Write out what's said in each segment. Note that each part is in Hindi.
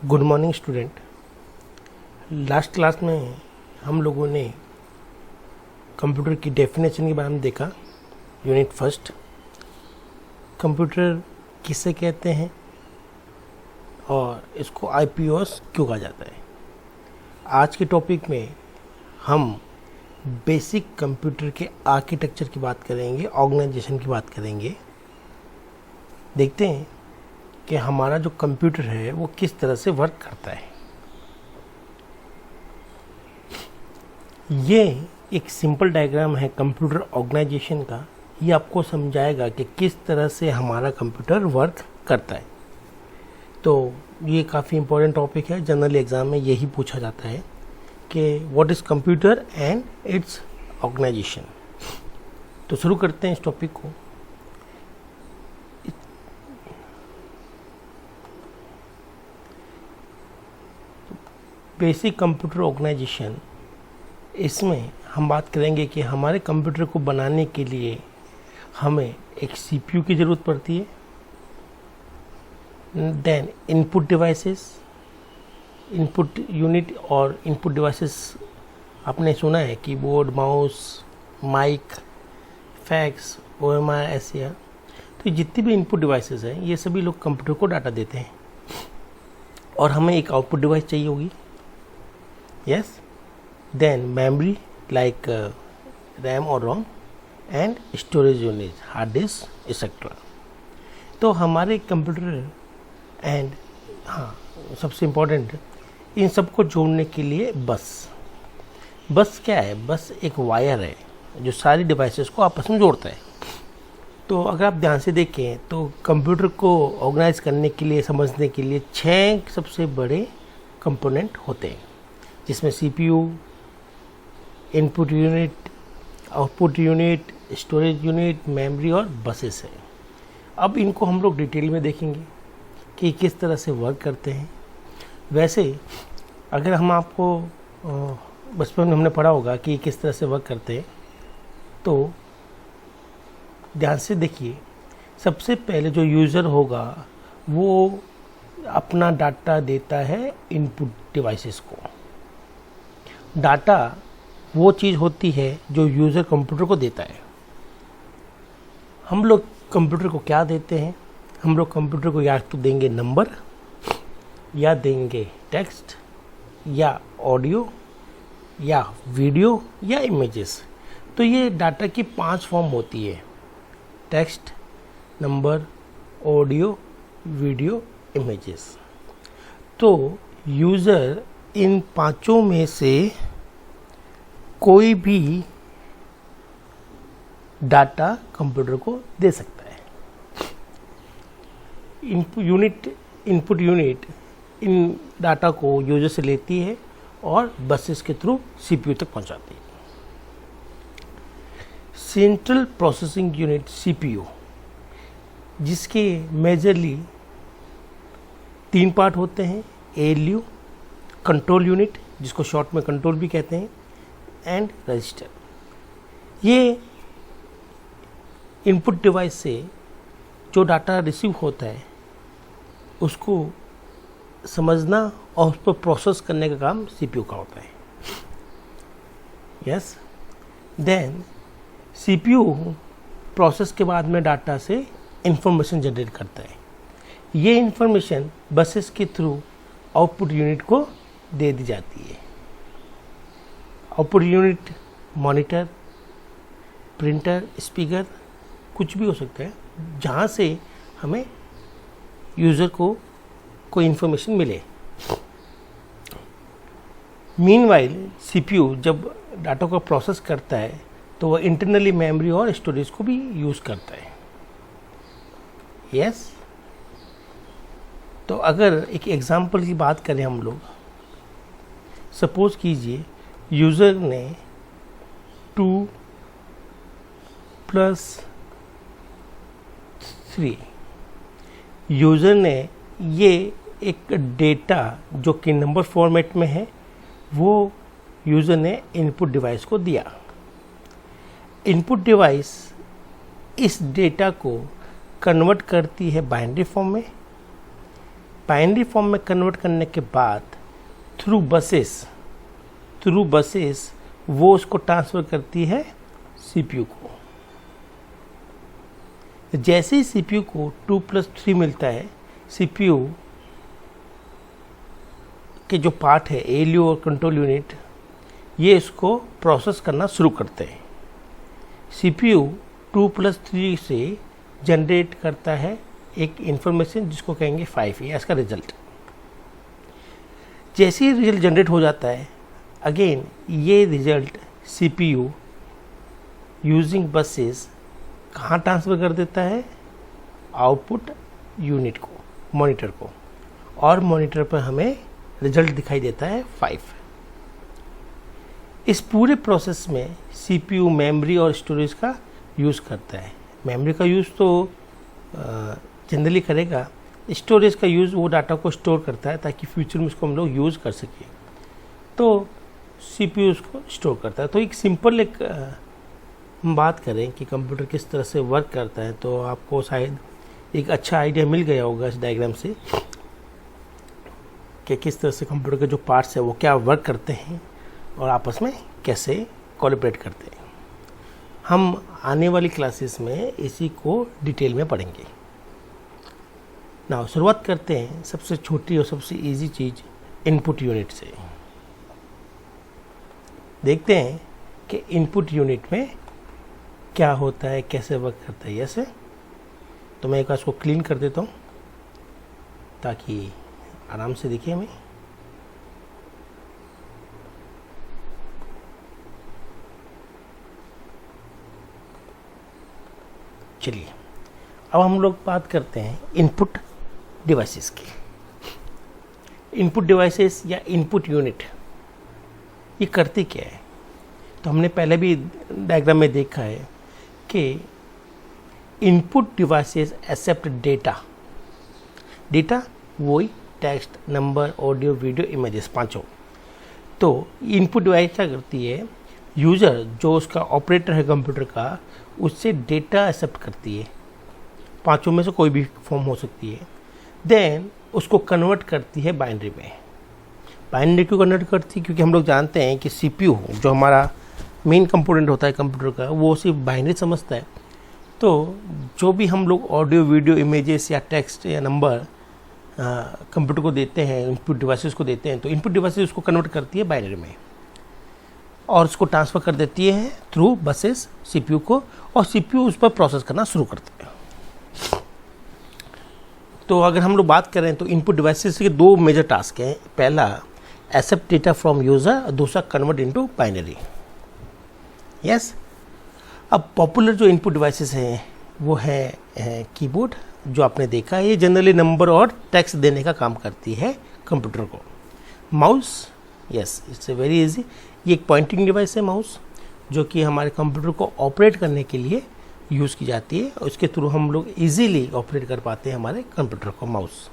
Good morning student. Last class में हम लोगों ने कंप्यूटर की डेफिनेशन के बारे में देखा। यूनिट फर्स्ट, कंप्यूटर किसे कहते हैं और इसको आईपीओएस क्यों कहा जाता है। आज के टॉपिक में हम बेसिक कंप्यूटर के आर्किटेक्चर की बात करेंगे, ऑर्गेनाइजेशन की बात करेंगे। देखते हैं कि हमारा जो कंप्यूटर है वो किस तरह से वर्क करता है। ये एक सिंपल डायग्राम है कंप्यूटर ऑर्गेनाइजेशन का। ये आपको समझाएगा कि किस तरह से हमारा कंप्यूटर वर्क करता है। तो ये काफ़ी इम्पोर्टेंट टॉपिक है। जनरल एग्ज़ाम में यही पूछा जाता है कि what is computer and its organisation. तो शुरू करते हैं इस टॉपिक को। बेसिक कंप्यूटर ऑर्गेनाइजेशन, इसमें हम बात करेंगे कि हमारे कंप्यूटर को बनाने के लिए हमें एक सीपीयू की ज़रूरत पड़ती है। Then input devices, input unit और इनपुट डिवाइसेस आपने सुना है, keyboard, mouse, mic, fax, OMR, SR. तो जितनी भी इनपुट डिवाइसेस हैं ये सभी लोग कंप्यूटर को डाटा देते हैं और हमें एक आउटपुट डिवाइस चाहिए होगी। Yes, then memory like RAM or ROM and storage unit, hard disk, etc. तो हमारे कंप्यूटर एंड सबसे इम्पोर्टेंट, इन सबको जोड़ने के लिए बस क्या है? बस एक वायर है जो सारी डिवाइसेस को आपस में जोड़ता है। तो अगर आप ध्यान से देखें तो कंप्यूटर को ऑर्गेनाइज करने के लिए, समझने के लिए 6 सबसे बड़े कंपोनेंट होते हैं, जिसमें CPU, input unit, output unit, storage unit, memory और बसेस है। अब इनको हम लोग डिटेल में देखेंगे कि किस तरह से वर्क करते हैं। वैसे अगर हम आपको बचपन में हमने पढ़ा होगा कि किस तरह से वर्क करते हैं, तो ध्यान से देखिए। सबसे पहले जो यूज़र होगा वो अपना डाटा देता है इनपुट डिवाइसेस को। डाटा वो चीज़ होती है जो यूज़र कंप्यूटर को देता है। हम लोग कंप्यूटर को क्या देते हैं? हम लोग कंप्यूटर को या तो देंगे नंबर, या देंगे टेक्स्ट, या ऑडियो, या वीडियो, या इमेजेस। तो ये डाटा की 5 फॉर्म होती है: text, number, audio, video, images. तो यूज़र इन 5 में से कोई भी डाटा कंप्यूटर को दे सकता है। इनपुट यूनिट इन डाटा को यूजर से लेती है और बसेस के थ्रू सीपीयू तक पहुंचाती है। सेंट्रल प्रोसेसिंग यूनिट सीपीयू, जिसके मेजरली 3 पार्ट होते हैं: एएलयू, कंट्रोल यूनिट जिसको शॉर्ट में कंट्रोल भी कहते हैं, एंड रजिस्टर। ये इनपुट डिवाइस से जो डाटा रिसीव होता है उसको समझना और उस पर प्रोसेस करने का काम सीपीयू का होता है। यस, देन सीपीयू प्रोसेस के बाद में डाटा से इंफॉर्मेशन जनरेट करता है। ये इंफॉर्मेशन बसेस के थ्रू आउटपुट यूनिट को दे दी जाती है। Output unit monitor, printer, speaker, कुछ भी हो सकता है जहाँ से हमें यूज़र को कोई इन्फॉर्मेशन मिले। मीनवाइल सीपीयू जब डाटा को प्रोसेस करता है तो वह इंटरनली मेमोरी और स्टोरेज को भी यूज़ करता है। यस, तो अगर एक एग्जांपल की बात करें हम लोग, सपोज कीजिए यूज़र ने 2 + 3, यूज़र ने ये एक डेटा जो कि नंबर फॉर्मेट में है वो यूज़र ने इनपुट डिवाइस को दिया। इनपुट डिवाइस इस डेटा को कन्वर्ट करती है बाइनरी फॉर्म में, बाइनरी फॉर्म में कन्वर्ट करने के बाद थ्रू बसेस वो उसको ट्रांसफ़र करती है सीपीयू को। जैसे ही सीपीयू को 2+3 मिलता है, सीपीयू के जो पार्ट है एएलयू और कंट्रोल यूनिट, ये इसको प्रोसेस करना शुरू करते हैं। सीपीयू 2+3 से जनरेट करता है एक इंफॉर्मेशन जिसको कहेंगे 5, ये इसका रिजल्ट। जैसे ही रिजल्ट जनरेट हो जाता है, अगेन ये रिजल्ट सीपीयू यूजिंग बसेस कहाँ ट्रांसफ़र कर देता है, आउटपुट यूनिट को, मॉनिटर को, और मॉनिटर पर हमें रिजल्ट दिखाई देता है 5। इस पूरे प्रोसेस में सीपीयू मेमोरी और स्टोरेज का यूज़ करता है। मेमोरी का यूज़ तो जनरली करेगा, स्टोरेज का यूज़ वो डाटा को स्टोर करता है ताकि फ्यूचर में उसको हम लोग यूज़ कर सकें, तो सीपीयू उसको स्टोर करता है। तो एक सिंपल हम बात करें कि कंप्यूटर किस तरह से वर्क करता है, तो आपको शायद एक अच्छा आइडिया मिल गया होगा इस डायग्राम से कि किस तरह से कंप्यूटर के जो पार्ट्स है वो क्या वर्क करते हैं और आपस में कैसे कोलैबोरेट करते हैं। हम आने वाली क्लासेस में इसी को डिटेल में पढ़ेंगे। ना शुरुआत करते हैं सबसे छोटी और सबसे इजी चीज़ इनपुट यूनिट से। देखते हैं कि इनपुट यूनिट में क्या होता है, कैसे वर्क करता है। ऐसे तो मैं एक बार इसको क्लीन कर देता हूँ ताकि आराम से दिखे हमें। चलिए अब हम लोग बात करते हैं इनपुट डिवाइसेस की। इनपुट डिवाइसेस या इनपुट यूनिट ये करती क्या है, तो हमने पहले भी डायग्राम में देखा है कि इनपुट डिवाइसेस एक्सेप्ट डेटा वही text, number, audio, video, images, पांचों। तो इनपुट डिवाइस क्या करती है, यूज़र जो उसका ऑपरेटर है कंप्यूटर का, उससे डेटा एक्सेप्ट करती है। पांचों में से कोई भी फॉर्म हो सकती है। देन उसको कन्वर्ट करती है बाइनरी में। बाइनरी क्यों कन्वर्ट करती है, क्योंकि हम लोग जानते हैं कि सीपीयू जो हमारा मेन कंपोनेंट होता है कंप्यूटर का, वो सिर्फ बाइनरी समझता है। तो जो भी हम लोग ऑडियो, वीडियो, इमेजेस या टेक्स्ट या नंबर कंप्यूटर को देते हैं, इनपुट डिवाइसेस को देते हैं, तो इनपुट डिवाइसेस उसको कन्वर्ट करती है बाइनरी में और उसको ट्रांसफ़र कर देती है थ्रू बसेस सीपीयू को, और सीपीयू उस पर प्रोसेस करना शुरू करता है। तो अगर हम लोग बात करें तो इनपुट डिवाइसेस के दो मेजर टास्क हैं। पहला एक्सेप्ट डेटा फ्रॉम यूज़र और दूसरा कन्वर्ट इनटू बाइनरी। यस, अब पॉपुलर जो इनपुट डिवाइसेस हैं वो है कीबोर्ड, जो आपने देखा है, ये जनरली नंबर और टेक्स्ट देने का काम करती है कंप्यूटर को। Mouse, yes it's very easy, ये एक पॉइंटिंग डिवाइस है माउस, जो कि हमारे कंप्यूटर को ऑपरेट करने के लिए यूज़ की जाती है और उसके थ्रू हम लोग इजीली ऑपरेट कर पाते हैं हमारे कंप्यूटर को, माउस।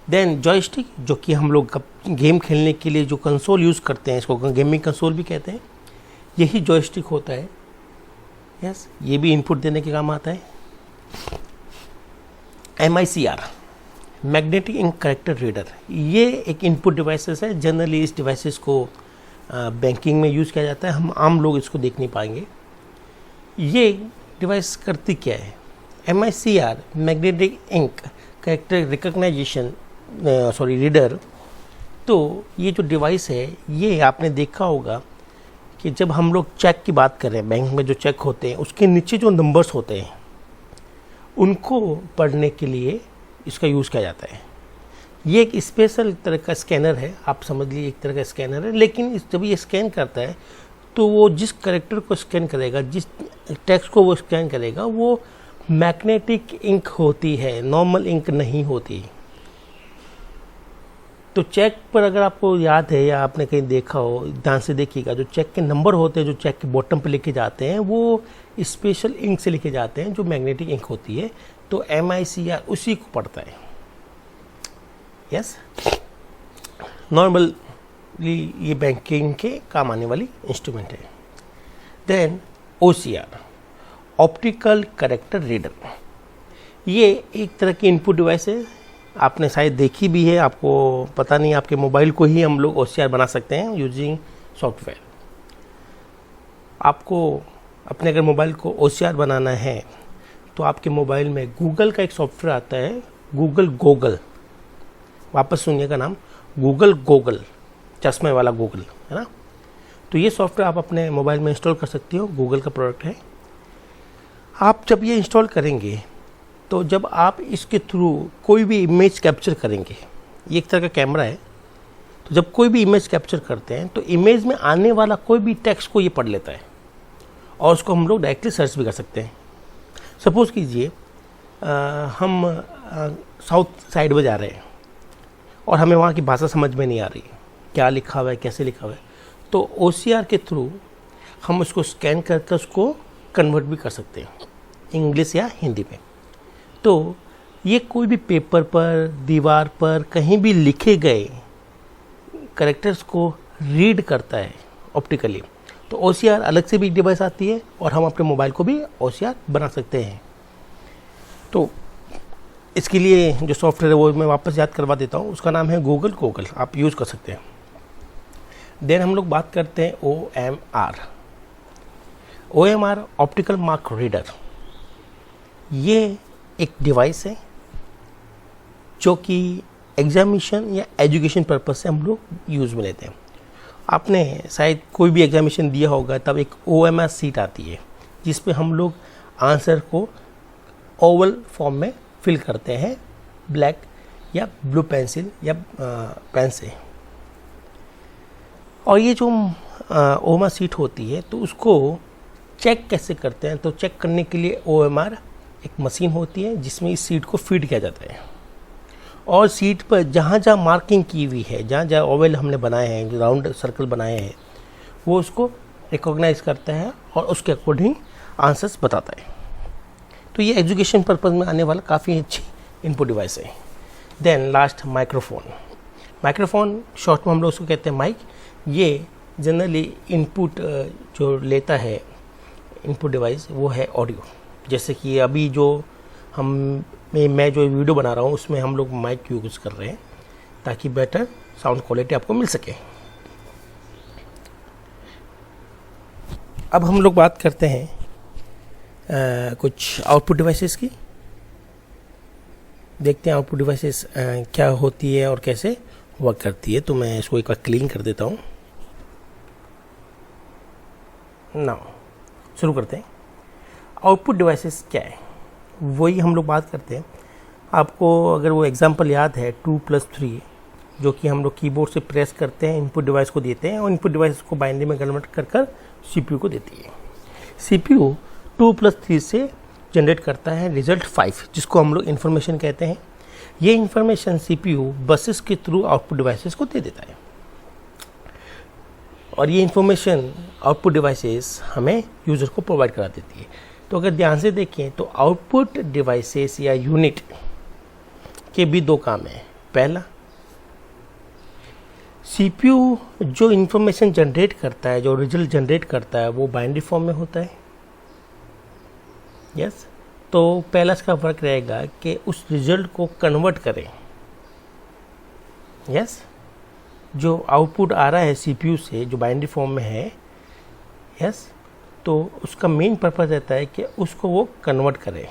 देन जॉयस्टिक, जो कि हम लोग गेम खेलने के लिए जो कंसोल यूज़ करते हैं, इसको गेमिंग कंसोल भी कहते हैं, यही जॉयस्टिक होता है। यस, ये भी इनपुट देने के काम आता है। MICR, magnetic ink character reader, ये एक इनपुट डिवाइसेस है। जनरली इस डिवाइसेस को बैंकिंग में यूज़ किया जाता है, हम आम लोग इसको देख नहीं पाएंगे। ये डिवाइस करती क्या है, MICR magnetic ink character recognization reader. तो ये जो डिवाइस है, ये आपने देखा होगा कि जब हम लोग चेक की बात करें, बैंक में जो चेक होते हैं उसके नीचे जो नंबर्स होते हैं उनको पढ़ने के लिए इसका यूज़ किया जाता है। ये एक स्पेशल तरह का स्कैनर है, आप समझ लीजिए एक तरह का स्कैनर है, लेकिन जब ये स्कैन करता है तो वो जिस कैरेक्टर को स्कैन करेगा, जिस टेक्स्ट को वो स्कैन करेगा, वो मैग्नेटिक इंक होती है, नॉर्मल इंक नहीं होती। तो चेक पर अगर आपको याद है या आपने कहीं देखा हो, ध्यान से देखिएगा, जो चेक के नंबर होते हैं जो चेक के बॉटम पे लिखे जाते हैं, वो स्पेशल इंक से लिखे जाते हैं जो मैग्नेटिक इंक होती है। तो MICR उसी को पढ़ता है। यस, नॉर्मली ये बैंकिंग के काम आने वाली इंस्ट्रूमेंट है। Then OCR, optical character reader, ये एक तरह की इनपुट डिवाइस है। आपने शायद देखी भी है, आपको पता नहीं, आपके मोबाइल को ही हम लोग OCR बना सकते हैं यूजिंग सॉफ्टवेयर। आपको अपने अगर मोबाइल को OCR बनाना है तो आपके मोबाइल में गूगल का एक सॉफ्टवेयर आता है, गूगल गोगल। वापस सुनिएगा नाम, गूगल गोगल, चश्मे वाला गूगल, है ना। तो ये सॉफ्टवेयर आप अपने मोबाइल में इंस्टॉल कर सकते हो, गूगल का प्रोडक्ट है। आप जब ये इंस्टॉल करेंगे तो जब आप इसके थ्रू कोई भी इमेज कैप्चर करेंगे, ये एक तरह का कैमरा है, तो जब कोई भी इमेज कैप्चर करते हैं तो इमेज में आने वाला कोई भी टेक्स्ट को ये पढ़ लेता है और उसको हम लोग डायरेक्टली सर्च भी कर सकते हैं। सपोज़ कीजिए हम साउथ साइड में जा रहे हैं और हमें वहाँ की भाषा समझ में नहीं आ रही, क्या लिखा हुआ है, कैसे लिखा हुआ है, तो OCR के थ्रू हम उसको स्कैन करके उसको कन्वर्ट भी कर सकते हैं इंग्लिश या हिंदी में। तो ये कोई भी पेपर पर, दीवार पर, कहीं भी लिखे गए कैरेक्टर्स को रीड करता है ऑप्टिकली। तो OCR अलग से भी डिवाइस आती है और हम अपने मोबाइल को भी OCR बना सकते हैं। तो इसके लिए जो सॉफ्टवेयर है वो मैं वापस याद करवा देता हूँ, उसका नाम है गूगल गोगल, आप यूज़ कर सकते हैं। देन हम लोग बात करते हैं OMR, ऑप्टिकल मार्क रीडर। ये एक डिवाइस है जो कि एग्जामिनेशन या एजुकेशन पर्पज से हम लोग यूज़ में लेते हैं। आपने शायद कोई भी एग्जामिनेशन दिया होगा, तब एक OMR सीट आती है जिस पे हम लोग आंसर को ओवल फॉर्म में फिल करते हैं, ब्लैक या ब्लू पेंसिल या पेन से। और ये जो OMR सीट होती है तो उसको चेक कैसे करते हैं, तो चेक करने के लिए OMR एक मशीन होती है जिसमें इस सीट को फीड किया जाता है और सीट पर जहाँ जहाँ मार्किंग की हुई है, जहाँ जहाँ ओवल हमने बनाए हैं, जो राउंड सर्कल बनाए हैं, वो उसको रिकॉग्नाइज करता है और उसके अकॉर्डिंग आंसर्स बताता है। तो ये एजुकेशन पर्पज़ में आने वाला काफ़ी अच्छी इनपुट डिवाइस है। देन लास्ट माइक्रोफोन शॉर्ट में हम लोग उसको कहते हैं माइक। ये जनरली इनपुट जो लेता है इनपुट डिवाइस वो है ऑडियो। जैसे कि अभी जो मैं जो वीडियो बना रहा हूँ उसमें हम लोग माइक यूज़ कर रहे हैं ताकि बेटर साउंड क्वालिटी आपको मिल सके। अब हम लोग बात करते हैं कुछ आउटपुट डिवाइसेस की। देखते हैं आउटपुट डिवाइसेस क्या होती है और कैसे वर्क करती है। तो मैं इसको एक बार क्लीन कर देता हूँ। नाउ शुरू करते हैं। आउटपुट डिवाइसेस क्या है, वही हम लोग बात करते हैं। आपको अगर वो एग्जांपल याद है 2+3, जो कि हम लोग कीबोर्ड से प्रेस करते हैं, इनपुट डिवाइस को देते हैं और इनपुट डिवाइस को बाइनरी में कन्वर्ट कर CPU को देती है। CPU 2+3 से जनरेट करता है रिजल्ट 5, जिसको हम लोग इन्फॉर्मेशन कहते हैं। ये इन्फॉर्मेशन CPU बसेस के थ्रू आउटपुट डिवाइसेस को दे देता है और ये इन्फॉर्मेशन आउटपुट डिवाइसेस हमें यूज़र को प्रोवाइड करा देती है। तो अगर ध्यान से देखें तो आउटपुट डिवाइसेस या यूनिट के भी दो काम हैं। पहला, CPU जो इन्फॉर्मेशन जनरेट करता है, जो रिजल्ट जनरेट करता है, वो बाइनरी फॉर्म में होता है। यस, तो पहला इसका वर्क रहेगा कि उस रिजल्ट को कन्वर्ट करें। यस, जो आउटपुट आ रहा है CPU से जो बाइनरी फॉर्म में है, यस, तो उसका मेन पर्पज़ रहता है कि उसको वो कन्वर्ट करे।